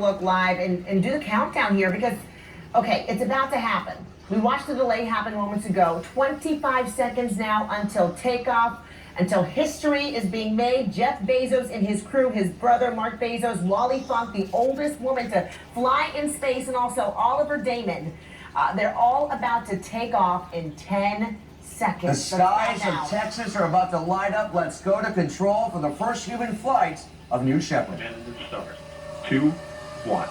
look live and do the countdown here because, okay, it's about to happen. We watched the delay happen moments ago. 25 seconds now until takeoff, until history is being made. Jeff Bezos and his crew, his brother Mark Bezos, Wally Funk, the oldest woman to fly in space, and also Oliver Damon. They're all about to take off in 10 seconds. The skies of Texas are about to light up. Let's go to control for the first human flight of New Shepard. And start. 2, 1.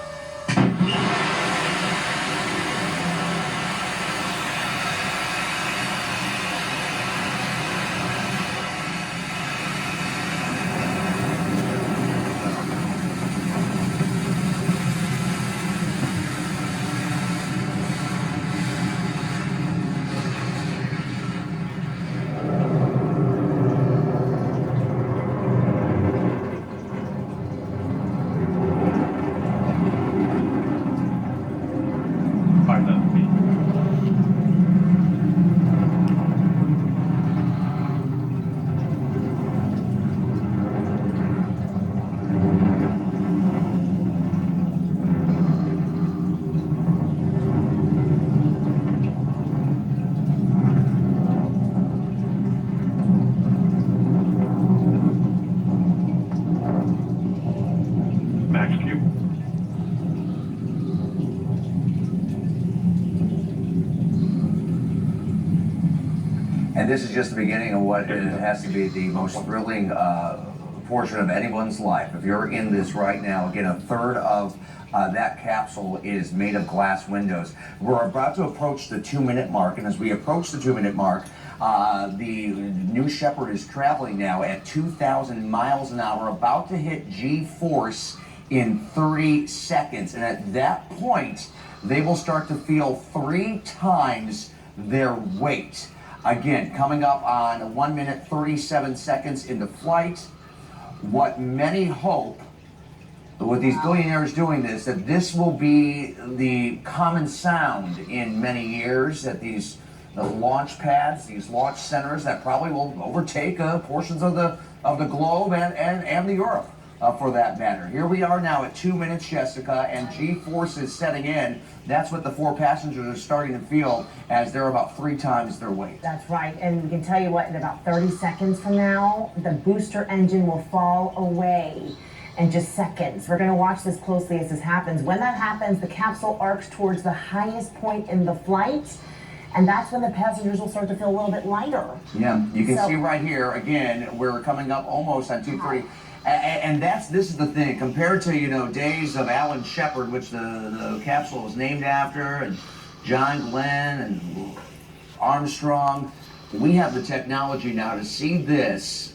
Max Q. And this is just the beginning of what it has to be the most thrilling portion of anyone's life. If you're in this right now, again, a third of that capsule is made of glass windows. We're about to approach the 2-minute mark, and as we approach the 2-minute mark, the New Shepard is traveling now at 2,000 miles an hour, about to hit G-force in 30 seconds. And at that point, they will start to feel 3 times their weight. Again, coming up on 1 minute, 37 seconds into flight. What many hope, with these billionaires doing this, that this will be the common sound in many years, that these launch pads, these launch centers that probably will overtake portions of the globe and the Europe. For that matter. Here we are now at 2 minutes, Jessica, and G-force is setting in. That's what the 4 passengers are starting to feel as they're about 3 times their weight. That's right, and we can tell you what, in about 30 seconds from now, the booster engine will fall away in just seconds. We're going to watch this closely as this happens. When that happens, the capsule arcs towards the highest point in the flight, and that's when the passengers will start to feel a little bit lighter. Yeah, you can see right here, again, we're coming up almost on 2:30. And this is the thing, compared to, days of Alan Shepard, which the capsule was named after, and John Glenn and Armstrong, we have the technology now to see this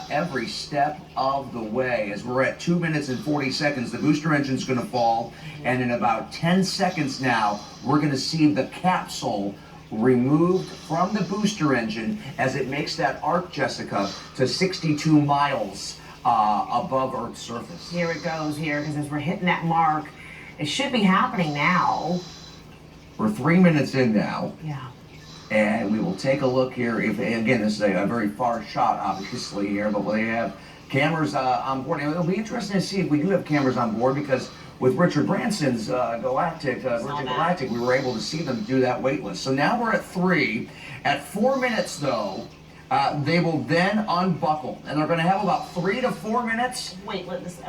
every step of the way. As we're at 2 minutes and 40 seconds, the booster engine's going to fall, and in about 10 seconds now, we're going to see the capsule removed from the booster engine as it makes that arc, Jessica, to 62 miles above Earth's surface. Here it goes here, because as we're hitting that mark, it should be happening now. We're 3 minutes in now. Yeah. And we will take a look here. Again, this is a very far shot, obviously, here, but they have cameras on board. And it'll be interesting to see if we do have cameras on board, because with Richard Branson's Virgin Galactic, we were able to see them do that weightless. So now we're at 3. At 4 minutes, though, they will then unbuckle, and they're going to have about 3 to 4 minutes weightless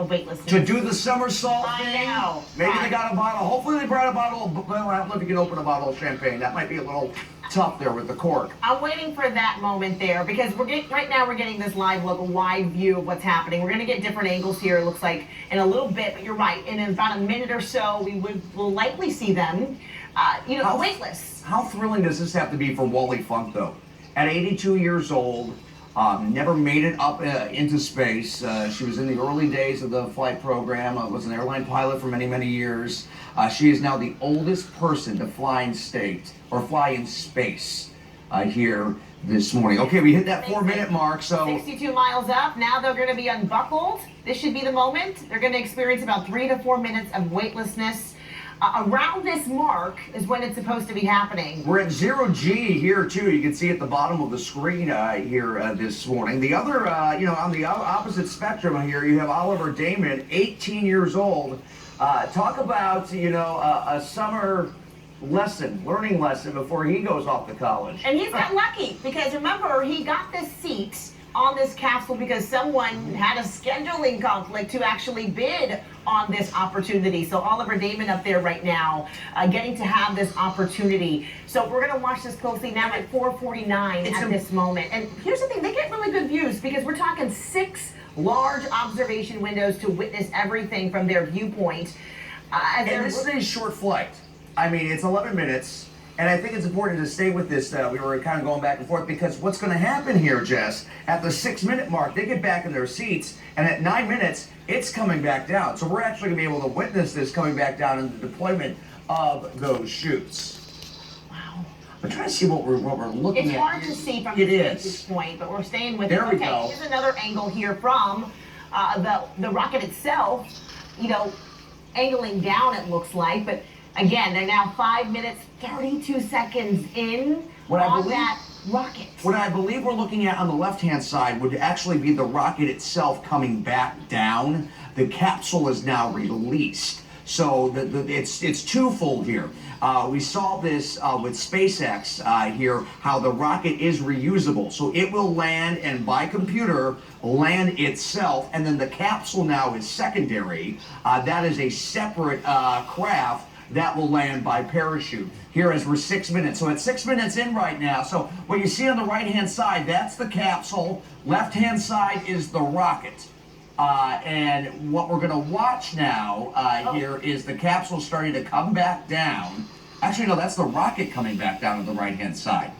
to do the somersault I thing. know. Maybe Right. they got a bottle. Hopefully they brought a bottle. Well, I don't know if you can open a bottle of champagne. That might be a little tough there with the cork. I'm waiting for that moment there, because right now we're getting this live look, a wide view of what's happening. We're going to get different angles here, it looks like, in a little bit, but you're right. In about a minute or so, we'll likely see them, weightless. How thrilling does this have to be for Wally Funk, though? At 82 years old, never made it up into space. She was in the early days of the flight program, was an airline pilot for many, many years. She is now the oldest person to fly in space here this morning. Okay, we hit that 4 minute mark, so 62 miles up, now they're going to be unbuckled. This should be the moment. They're going to experience about 3 to 4 minutes of weightlessness. Around this mark is when it's supposed to be happening. We're at 0G here too. You can see at the bottom of the screen here this morning. The other, on the opposite spectrum here, you have Oliver Damon, 18 years old, Talk about, a summer learning lesson before he goes off to college. And he's got lucky because remember, he got this seat on this capsule because someone had a scheduling conflict to actually bid on this opportunity. So Oliver Damon up there right now, getting to have this opportunity. So we're gonna watch this closely now at 4:49 at this moment. And here's the thing, they get really good views because we're talking 6 large observation windows to witness everything from their viewpoint. And this is a short flight. I mean, it's 11 minutes. And I think it's important to stay with this. We were kind of going back and forth because what's going to happen here, Jess, at the 6-minute mark, they get back in their seats, and at 9 minutes, it's coming back down. So we're actually going to be able to witness this coming back down in the deployment of those chutes. Wow. I'm trying to see what we're looking It's at. hard to see from this point, but we're staying with There it. we Okay, go. here's another angle here from the rocket itself, angling down it looks like, but again, they're now 5 minutes, 32 seconds in on that rocket. What I believe we're looking at on the left-hand side would actually be the rocket itself coming back down. The capsule is now released. So it's twofold here. We saw this with SpaceX here, how the rocket is reusable. So it will land and by computer land itself, and then the capsule now is secondary. That is a separate craft that will land by parachute. Here as we're 6 minutes. So it's 6 minutes in right now. So what you see on the right-hand side, that's the capsule. Left-hand side is the rocket. And what we're gonna watch now here is the capsule starting to come back down. Actually, no, that's the rocket coming back down on the right-hand side.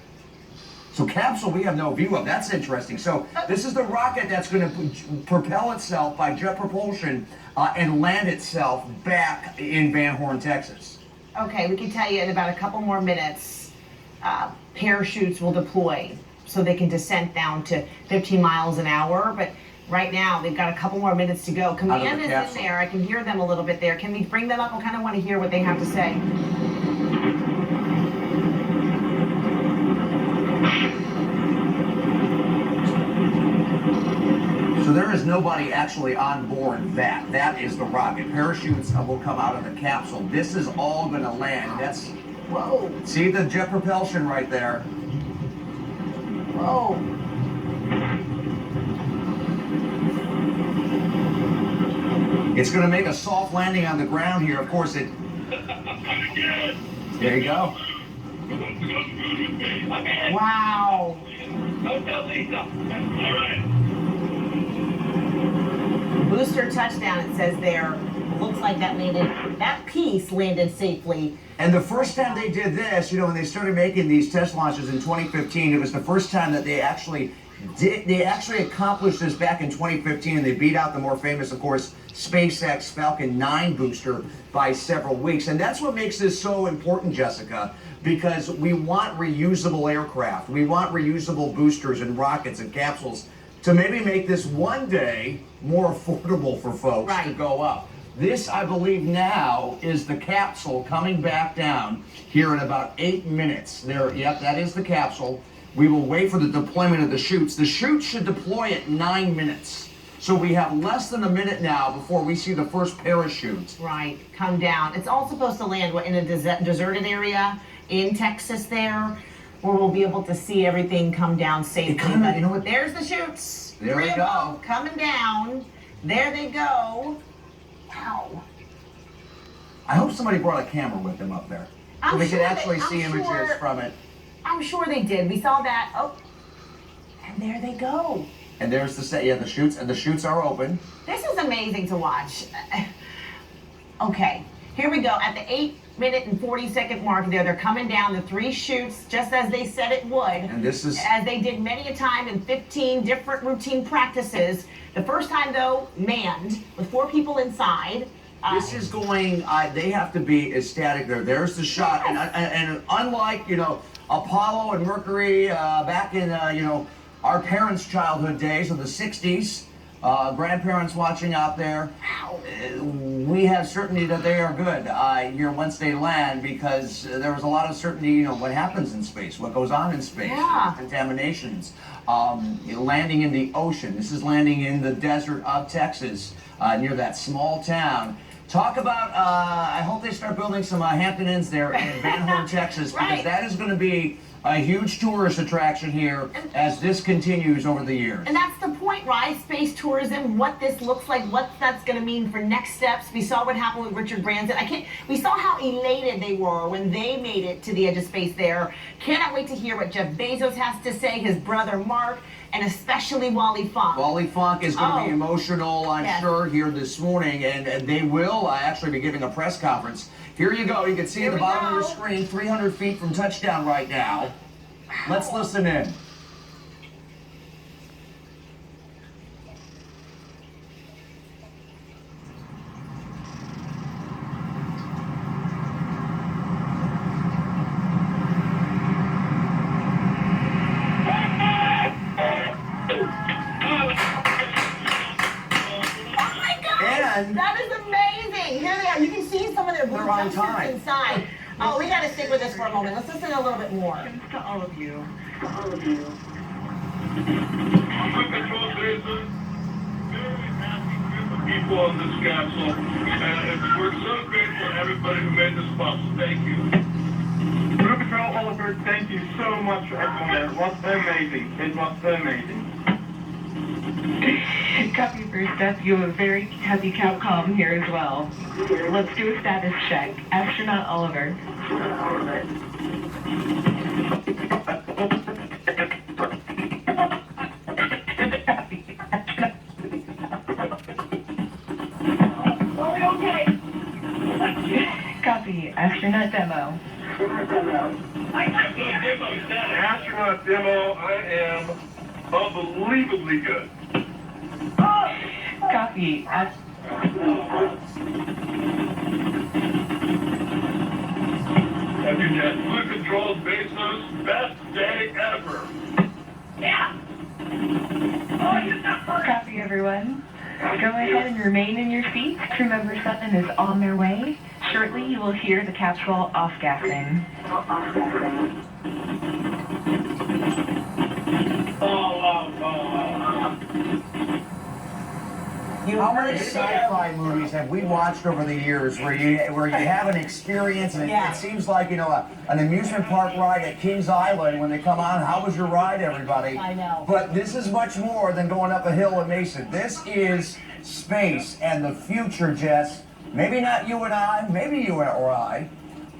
So capsule we have no view of. That's interesting. So this is the rocket that's going to propel itself by jet propulsion and land itself back in Van Horn, Texas. Okay, we can tell you in about a couple more minutes, parachutes will deploy so they can descend down to 15 miles an hour. But right now, they've got a couple more minutes to go. Command is in there. I can hear them a little bit there. Can we bring them up? I kind of want to hear what they have to say. So there is nobody actually on board that. That is the rocket. Parachutes will come out of the capsule. This is all going to land. That's, Whoa, see the jet propulsion right there. whoa. It's going to make a soft landing on the ground here. Of course, it. There you go. Wow. Booster touchdown, it says there. Looks like that piece landed safely. And the first time they did this, when they started making these test launches in 2015, it was the first time that they actually accomplished this back in 2015, and they beat out the more famous, of course, SpaceX Falcon 9 booster by several weeks. And that's what makes this so important, Jessica, because we want reusable aircraft. We want reusable boosters and rockets and capsules to maybe make this one day more affordable for folks to go up. This, I believe now, is the capsule coming back down here in about 8 minutes. There, yep, that is the capsule. We will wait for the deployment of the chutes. The chutes should deploy at 9 minutes. So we have less than a minute now before we see the first parachute. Right, come down. It's all supposed to land in a deserted area in Texas there, where we'll be able to see everything come down safely. But you know what? There's the chutes. There we go. Coming down. There they go. Wow. I hope somebody brought a camera with them up there. So I'm we sure can actually I'm see images sure- from it. I'm sure they did. We saw that. Oh, and there they go. And there's the chutes, and the chutes are open. This is amazing to watch. Okay, here we go. At the 8-minute and 40-second mark there, they're coming down the 3 chutes just as they said it would. And this is... As they did many a time in 15 different routine practices. The first time, though, manned with 4 people inside. This is going, they have to be ecstatic there. There's the shot. Yes. And unlike, Apollo and Mercury back in, our parents' childhood days of the 60s, grandparents watching out there, we have certainty that they are good here once they land, because there was a lot of certainty, what happens in space, what goes on in space, contaminations, landing in the ocean. This is landing in the desert of Texas, near that small town. Talk about, I hope they start building some Hampton Inns there in Van Horn, Texas, because Right. that is going to be a huge tourist attraction here as this continues over the years. And that's the point, right? Space tourism, what this looks like, what that's going to mean for next steps. We saw what happened with Richard Branson. We saw how elated they were when they made it to the edge of space there. Cannot wait to hear what Jeff Bezos has to say, his brother Mark, and especially Wally Funk. Wally Funk is going to be emotional, I'm Yes. sure, here this morning, and they will actually be giving a press conference. Here you go. You can see Here at the we bottom of your go. screen, 300 feet from touchdown right now. Let's listen in. Oh my God! And- That is amazing! Here they are. You can see some of their blue They're on jumpsuits time. inside. Oh, we got to stick with this for a moment. Let's listen a little bit more. To all of you. Quick control station. Very happy group of people on this capsule. And we're so grateful to everybody who made this possible. Thank you. Blue Patrol Oliver, thank you so much for everyone there. It was amazing. It was amazing. Copy for Steph. You have a very heavy Capcom here as well. Let's do a status check. Astronaut Oliver. Copy. Astronaut Demo. Astronaut demo, I am unbelievably good. Copy. Have you got Blue Control Bezos, best day ever. Copy, everyone. Go ahead and remain in your seats. Crew member 7 is on their way. Shortly, you will hear the capsule off-gassing. You How heard many it. sci-fi movies have we watched over the years where you have an experience and it, Yeah. it seems like an amusement park ride at Kings Island when they come on? How was your ride, everybody? I know. But this is much more than going up a hill in Mason. This is space and the future, Jess. Maybe not you and I, maybe you or I.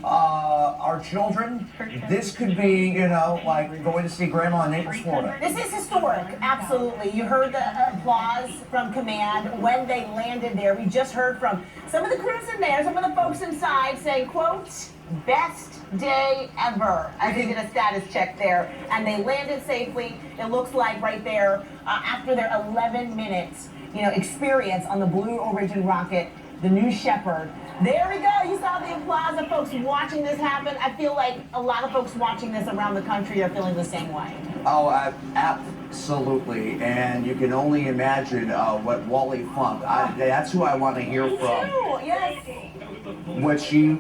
Our children. This could be, like going to see Grandma in Naples, Florida. This is historic, absolutely. You heard the applause from command when they landed there. We just heard from some of the crews in there, some of the folks inside saying, quote, best day ever, as they did a status check there. And they landed safely. It looks like right there, after their 11 minutes, experience on the Blue Origin rocket, the New Shepard. There we go. You saw the applause of folks watching this happen. I feel like a lot of folks watching this around the country are feeling the same way. Oh, absolutely. And you can only imagine what Wally Funk, that's who I want to hear Me from. too, yes. What she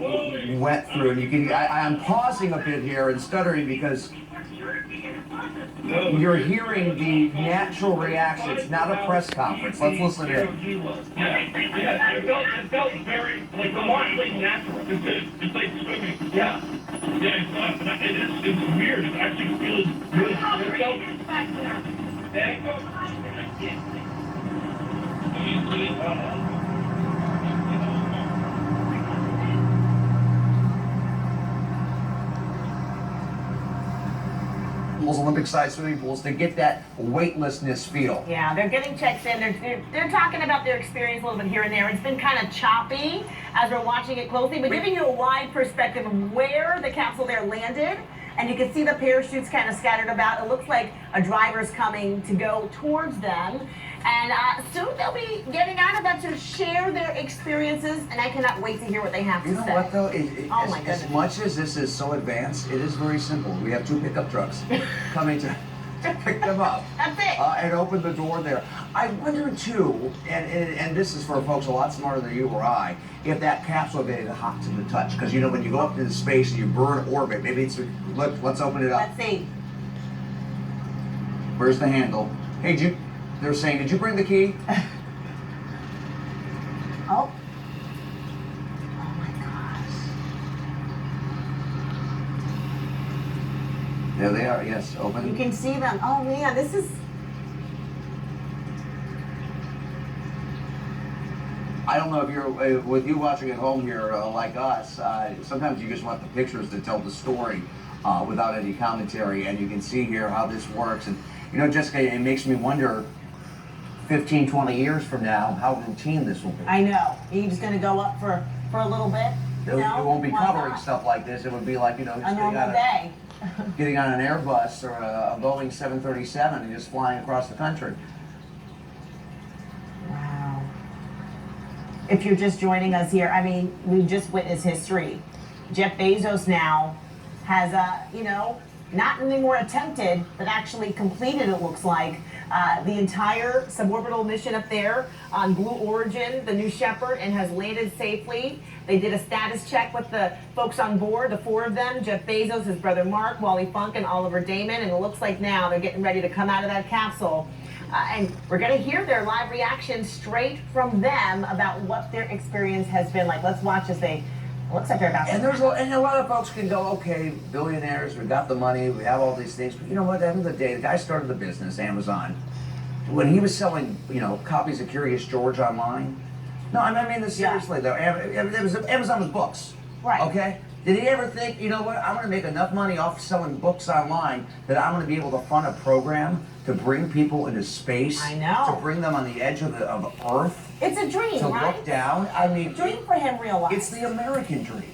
went through. And you can, I'm pausing a bit here and stuttering because you're hearing the natural reaction. It's not a press conference. Let's listen in. Yeah, it felt very, like, remarkably natural. It's like swimming. Yeah. Yeah, it's weird. It actually feels good. It felt, there you go. Olympic-sized swimming pools to get that weightlessness feel. Yeah, they're getting checks in. They're talking about their experience a little bit here and there. It's been kind of choppy as we're watching it closely, but giving you a wide perspective of where the capsule there landed. And you can see the parachutes kind of scattered about. It looks like a driver's coming to go towards them. And soon they'll be getting out of that to share their experiences. And I cannot wait to hear what they have to You know say. what, though? Oh, my As goodness. much as this is so advanced, it is very simple. We have 2 pickup trucks coming to pick them up. That's it. And open the door there. I wonder, too, and this is for folks a lot smarter than you or I, if that capsule made it hot to the touch. Because, when you go up into space and you burn orbit, maybe it's, let's open it up. Let's see. Where's the handle? Hey, they're saying, did you bring the key? Oh. There they are, yes, You open. can see them. Oh man, this is. I don't know if you're, with you watching at home here, like us, sometimes you just want the pictures to tell the story without any commentary, and you can see here how this works. And, you know, Jessica, it makes me wonder, 15, 20 years from now, how routine this will be. I know. You're just gonna go up for a little bit. It won't be Why covering not? stuff like this. It would be like, you know, A just normal day. getting on an Airbus or a Boeing 737 and just flying across the country. Wow. If you're just joining us here, I mean, we've just witnessed history. Jeff Bezos now has, you know, not anymore attempted, but actually completed, it looks like, the entire suborbital mission up there on Blue Origin, the New Shepard, and has landed safely. They did a status check with the folks on board, the 4 of them, Jeff Bezos, his brother Mark, Wally Funk, and Oliver Damon, and it looks like now they're getting ready to come out of that capsule. And we're going to hear their live reaction straight from them about what their experience has been like. Let's watch as they, it looks like they're about And to. and a lot of folks can go, okay, billionaires, we got the money, we have all these things, but you know what? At the end of the day, the guy started the business, Amazon. When he was selling, you know, copies of Curious George online. No, I mean this seriously though. Amazon was books. Right. Okay. Did he ever think, you know what? I'm going to make enough money off selling books online that I'm going to be able to fund a program to bring people into space. I know. To bring them on the edge of Earth. It's a dream, To right? look down. I mean, Dream for him realized. it's the American dream.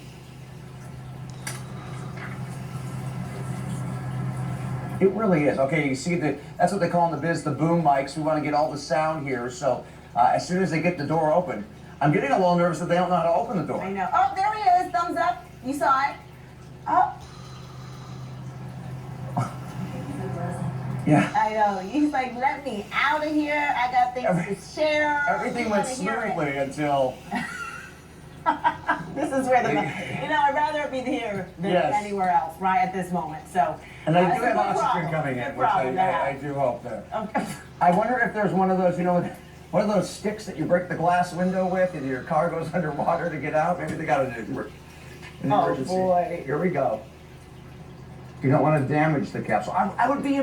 It really is. Okay, you see that's what they call in the biz the boom mics. We want to get all the sound here. So as soon as they get the door open, I'm getting a little nervous that they don't know how to open the door. I know. Oh, there he is. Thumbs up. You saw it. Oh, Yeah. I know. He's like, let me out of here. I got things to share. Everything You went wanna hear it. smoothly until. This is where I'd rather be here than Yes. anywhere else, right at this moment. So, And I it's do a have good oxygen problem. coming Good in, which problem to I have. do hope there. Okay. I wonder if there's one of those, you know, one of those sticks that you break the glass window with and your car goes underwater to get out. Maybe they got an emergency. boy. Here we go. You don't want to damage the capsule. I would be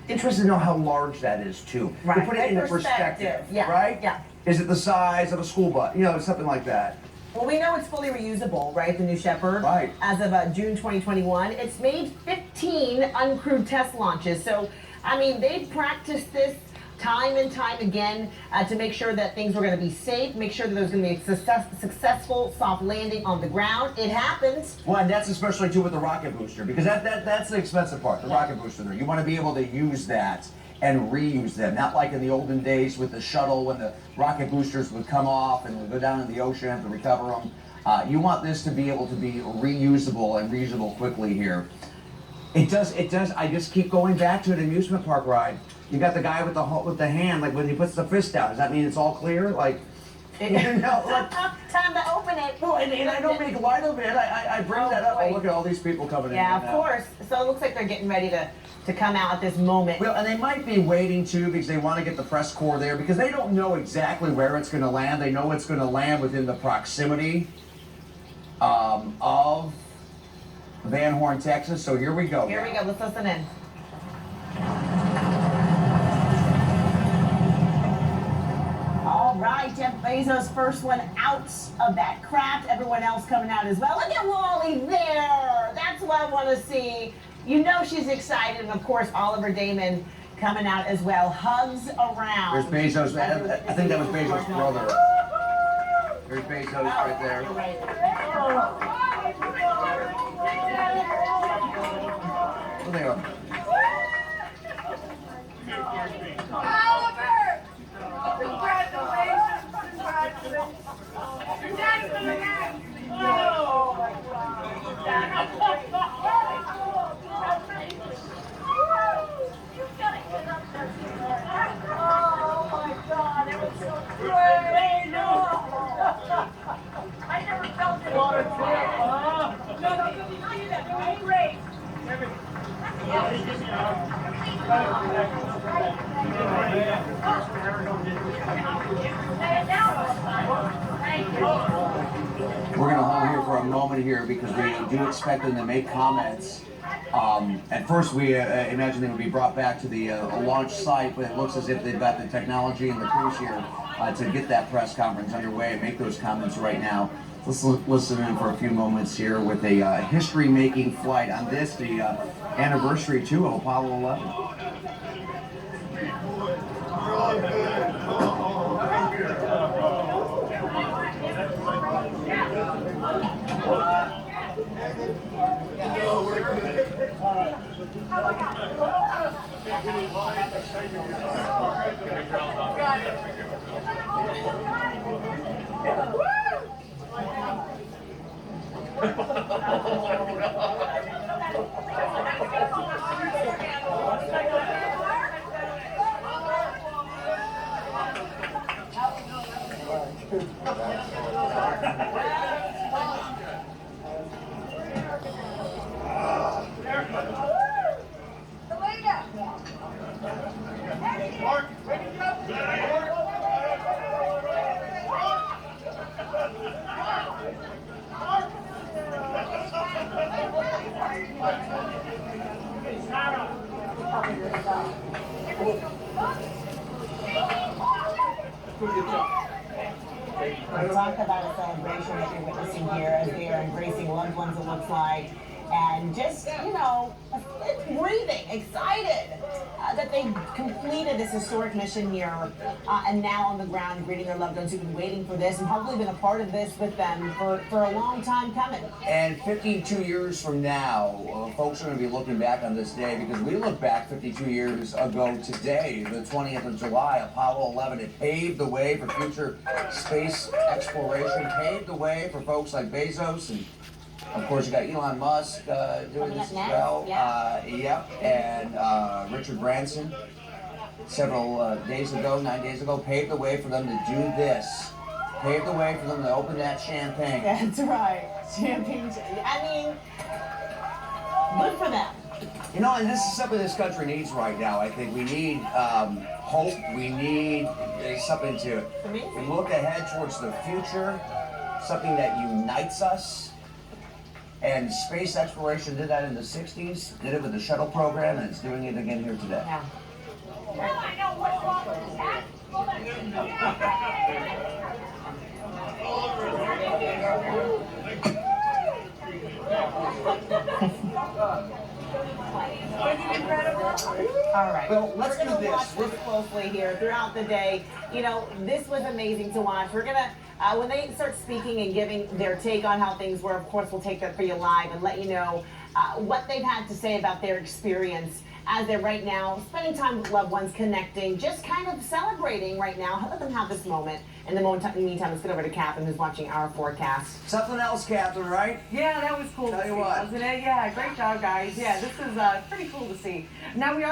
interested to know how large that is too. Right. To put it In into perspective. Yeah. Right? Yeah. Is it the size of a school bus? You know, something like that. Well, we know it's fully reusable, right? The New Shepard. Right. As of June 2021. It's made 15 uncrewed test launches. So, I mean, they've practiced this time and time again to make sure that things were going to be safe, make sure that there's going to be a successful soft landing on the ground. It happens. Well, and that's especially too with the rocket booster, because that's the expensive part, the rocket booster there. You want to be able to use that and reuse them, not like in the olden days with the shuttle when the rocket boosters would come off and would go down in the ocean to recover them. You want this to be able to be reusable and reusable quickly here. It does. I just keep going back to an amusement park ride. You got the guy with the hand, like when he puts the fist out. Does that mean it's all clear? Like, you know, like, Time to open it. well, and I don't make light of it. I bring that up. boy. Oh, look at all these people coming in. Yeah, right of now. course. So it looks like they're getting ready to come out at this moment. Well, and they might be waiting too because they want to get the press corps there because they don't know exactly where it's going to land. They know it's going to land within the proximity of Van Horn, Texas. So here we go. Here we go. Let's listen in. All right, Jeff Bezos, first one out of that craft. Everyone else coming out as well. Look at Wally there. That's what I want to see. You know she's excited. And, of course, Oliver Damon coming out as well. Hugs around. There's Bezos. I think that was Bezos' brother. There's Bezos right there. Oh, they are. Oliver! Congratulations! Congratulations! Your dad's gonna act! Oh my God! You've got to get up there. Oh my God! It was so great! I never felt it. What a trip! No, you see that? It was great. We're going to hold here for a moment here because we do expect them to make comments At first, we imagined they would be brought back to the launch site, but it looks as if they've got the technology and the crews here to get that press conference underway and make those comments right now. Let's listen in for a few moments here with a history-making flight on this, the anniversary too of Apollo 11. Talk about a celebration that you're witnessing here as they are embracing loved ones, it looks like, and just, you know, breathing, excited that they completed this historic mission here and now on the ground greeting their loved ones who've been waiting for this and probably been a part of this with them for a long time coming. And 52 years from now, folks are going to be looking back on this day because we look back 52 years ago today, the 20th of July, Apollo 11. It paved the way for future space exploration, paved the way for folks like Bezos, and of course you got Elon Musk doing this as well. Yep, and Richard Branson several 9 days ago, paved the way for them to do this. Paved the way for them to open that champagne. That's right. Champagne. I mean, good for them. You know, and this is something this country needs right now. I think we need hope. We need something to look ahead towards the future, something that unites us. And space exploration did that in the 60s, did it with the shuttle program, and it's doing it again here today. Yeah. Now I know what's wrong with this hat. All right. Well, let's We're do gonna this. watch this closely here throughout the day. You know, this was amazing to watch. We're gonna, when they start speaking and giving their take on how things were, of course, we'll take that for you live and let you know what they've had to say about their experience as they're right now spending time with loved ones, connecting, just kind of celebrating right now. Let them have this moment. In the meantime, let's get over to Catherine, who's watching our forecast. Something else, Catherine, right? Yeah, that was cool Tell to you see, what. wasn't it? Yeah, great job, guys. Yeah, this is pretty cool to see. Now we are